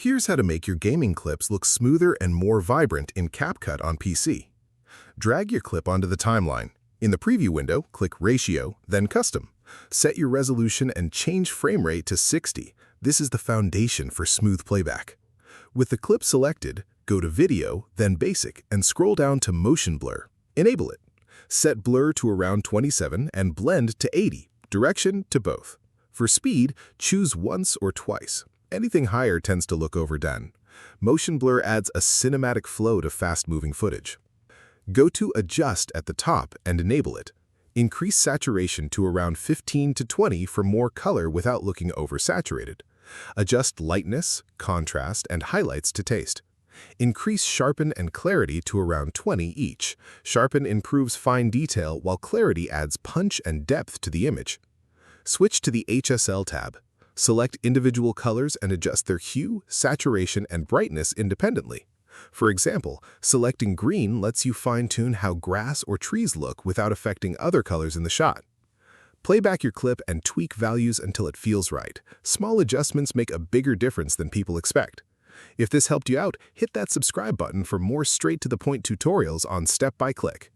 Here's how to make your gaming clips look smoother and more vibrant in CapCut on PC. Drag your clip onto the timeline. In the preview window, click Ratio, then Custom. Set your resolution and change frame rate to 60. This is the foundation for smooth playback. With the clip selected, go to Video, then Basic, and scroll down to Motion Blur. Enable it. Set blur to around 27 and blend to 80. Direction to both. For speed, choose once or twice. Anything higher tends to look overdone. Motion blur adds a cinematic flow to fast-moving footage. Go to Adjust at the top and enable it. Increase saturation to around 15 to 20 for more color without looking oversaturated. Adjust lightness, contrast, and highlights to taste. Increase sharpen and clarity to around 20 each. Sharpen improves fine detail while clarity adds punch and depth to the image. Switch to the HSL tab. Select individual colors and adjust their hue, saturation, and brightness independently. For example, selecting green lets you fine-tune how grass or trees look without affecting other colors in the shot. Play back your clip and tweak values until it feels right. Small adjustments make a bigger difference than people expect. If this helped you out, hit that subscribe button for more straight-to-the-point tutorials on Step by Click.